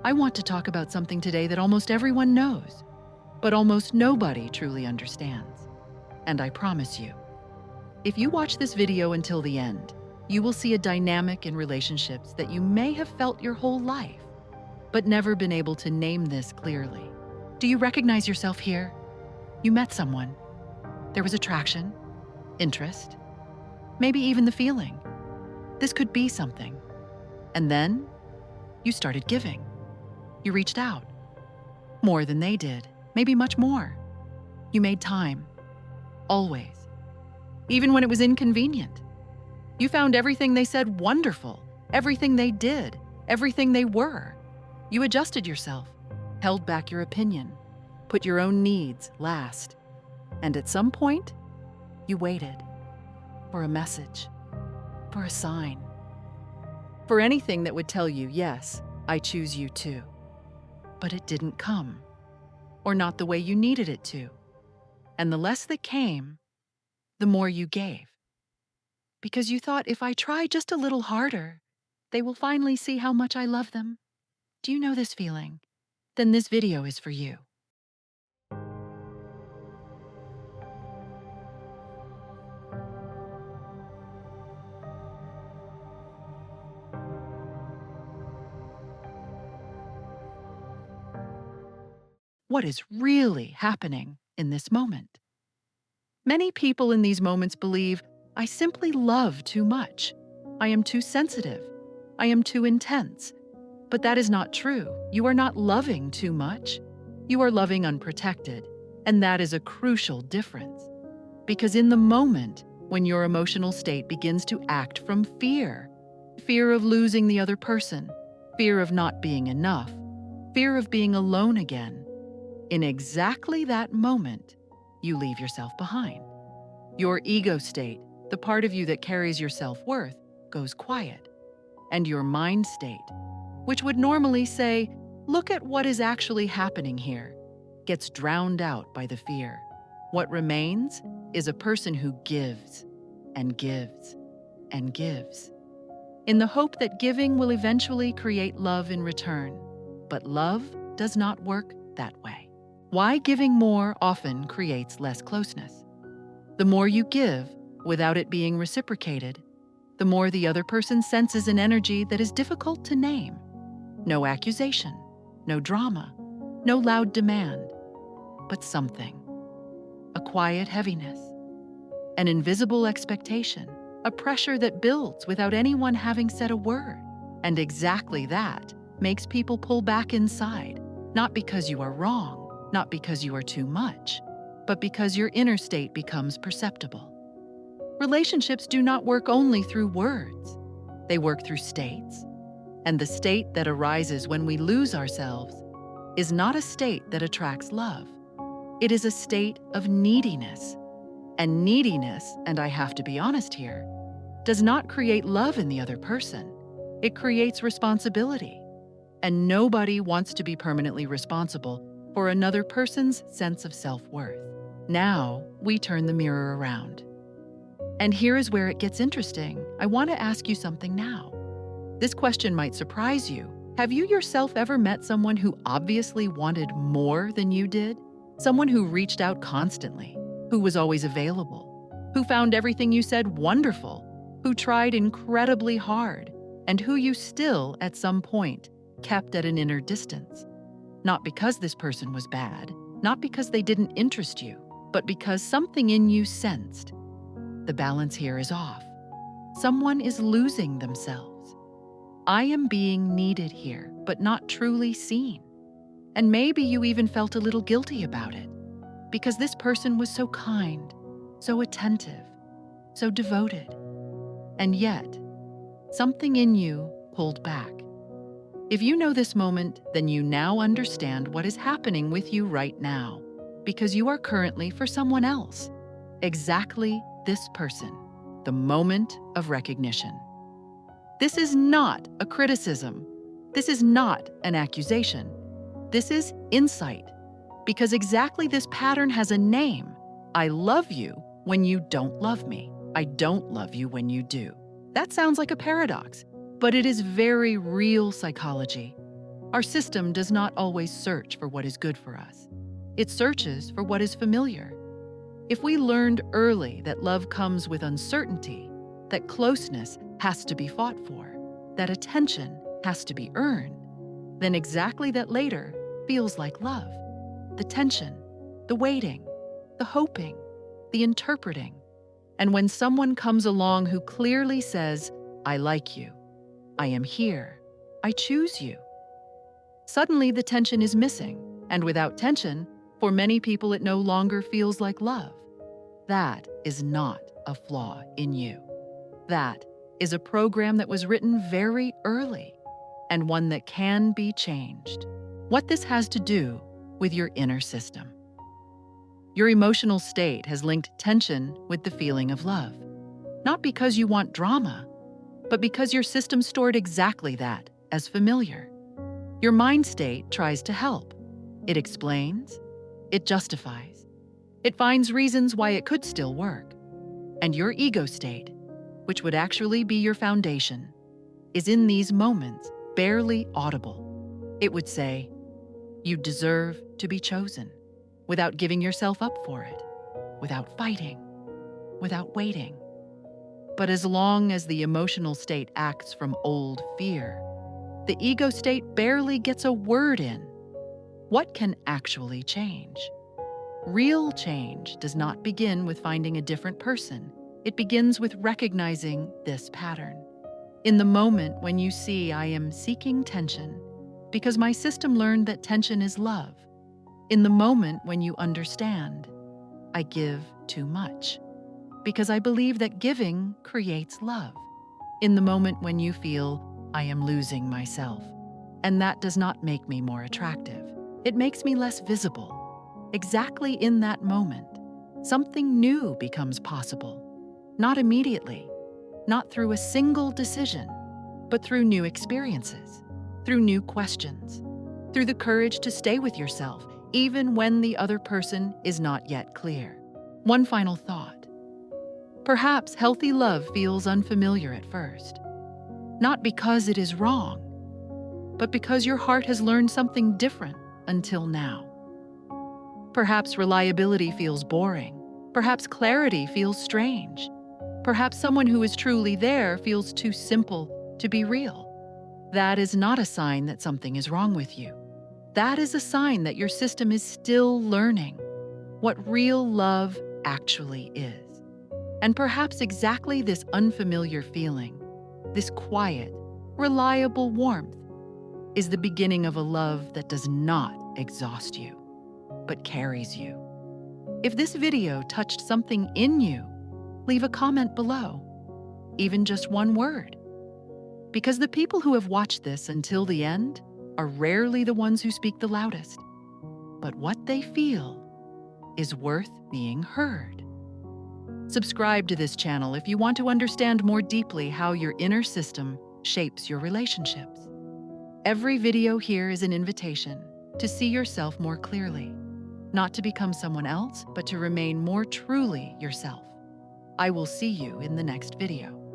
I want to talk about something today that almost everyone knows, but almost nobody truly understands. And I promise you, if you watch this video until the end, you will see a dynamic in relationships that you may have felt your whole life, but never been able to name this clearly. Do you recognize yourself here? You met someone. There was attraction, interest, maybe even the feeling. This could be something. And then you started giving. You reached out. More than they did, maybe much more. You made time. Always. Even when it was inconvenient. You found everything they said wonderful, everything they did, everything they were. You adjusted yourself, held back your opinion, put your own needs last. And at some point, you waited for a message, for a sign, for anything that would tell you, yes, I choose you too. But it didn't come, or not the way you needed it to. And the less that came, the more you gave. Because you thought, if I try just a little harder, they will finally see how much I love them. Do you know this feeling? Then this video is for you. What is really happening in this moment? Many people in these moments believe, I simply love too much. I am too sensitive. I am too intense. But that is not true. You are not loving too much. You are loving unprotected. And that is a crucial difference. Because in the moment, when your emotional state begins to act from fear, fear of losing the other person, fear of not being enough, fear of being alone again, in exactly that moment, you leave yourself behind. Your ego state, the part of you that carries your self-worth, goes quiet. And your mind state, which would normally say, look at what is actually happening here, gets drowned out by the fear. What remains is a person who gives and gives and gives, in the hope that giving will eventually create love in return. But love does not work that way. Why giving more often creates less closeness? The more you give without it being reciprocated, the more the other person senses an energy that is difficult to name. No accusation, no drama, no loud demand, but something. A quiet heaviness, an invisible expectation, a pressure that builds without anyone having said a word. And exactly that makes people pull back inside, not because you are wrong, not because you are too much, but because your inner state becomes perceptible. Relationships do not work only through words. They work through states. And the state that arises when we lose ourselves is not a state that attracts love. It is a state of neediness. And neediness, and I have to be honest here, does not create love in the other person. It creates responsibility. And nobody wants to be permanently responsible for another person's sense of self-worth. Now, we turn the mirror around. And here is where it gets interesting. I want to ask you something now. This question might surprise you. Have you yourself ever met someone who obviously wanted more than you did? Someone who reached out constantly, who was always available, who found everything you said wonderful, who tried incredibly hard, and who you still, at some point, kept at an inner distance? Not because this person was bad, not because they didn't interest you, but because something in you sensed the balance here is off. Someone is losing themselves. I am being needed here, but not truly seen. And maybe you even felt a little guilty about it, because this person was so kind, so attentive, so devoted. And yet, something in you pulled back. If you know this moment, then you now understand what is happening with you right now, because you are currently for someone else. Exactly this person, the moment of recognition. This is not a criticism. This is not an accusation. This is insight, because exactly this pattern has a name. I love you when you don't love me. I don't love you when you do. That sounds like a paradox, but it is very real psychology. Our system does not always search for what is good for us. It searches for what is familiar. If we learned early that love comes with uncertainty, that closeness has to be fought for, that attention has to be earned, then exactly that later feels like love. The tension, the waiting, the hoping, the interpreting. And when someone comes along who clearly says, I like you, I am here, I choose you, suddenly the tension is missing. And without tension, for many people it no longer feels like love. That is not a flaw in you. That is a program that was written very early and one that can be changed. What this has to do with your inner system. Your emotional state has linked tension with the feeling of love. Not because you want drama, but because your system stored exactly that as familiar. Your mind state tries to help. It explains, it justifies, it finds reasons why it could still work. And your ego state, which would actually be your foundation, is in these moments barely audible. It would say, you deserve to be chosen, without giving yourself up for it, without fighting, without waiting. But as long as the emotional state acts from old fear, the ego state barely gets a word in. What can actually change? Real change does not begin with finding a different person. It begins with recognizing this pattern. In the moment when you see I am seeking tension because my system learned that tension is love. In the moment when you understand I give too much because I believe that giving creates love. In the moment when you feel I am losing myself, and that does not make me more attractive. It makes me less visible. Exactly in that moment, something new becomes possible. Not immediately, not through a single decision, but through new experiences, through new questions, through the courage to stay with yourself, even when the other person is not yet clear. One final thought. Perhaps healthy love feels unfamiliar at first. Not because it is wrong, but because your heart has learned something different until now. Perhaps reliability feels boring. Perhaps clarity feels strange. Perhaps someone who is truly there feels too simple to be real. That is not a sign that something is wrong with you. That is a sign that your system is still learning what real love actually is. And perhaps exactly this unfamiliar feeling, this quiet, reliable warmth, is the beginning of a love that does not exhaust you, but carries you. If this video touched something in you, leave a comment below, even just one word. Because the people who have watched this until the end are rarely the ones who speak the loudest. But what they feel is worth being heard. Subscribe to this channel if you want to understand more deeply how your inner system shapes your relationships. Every video here is an invitation to see yourself more clearly, not to become someone else, but to remain more truly yourself. I will see you in the next video.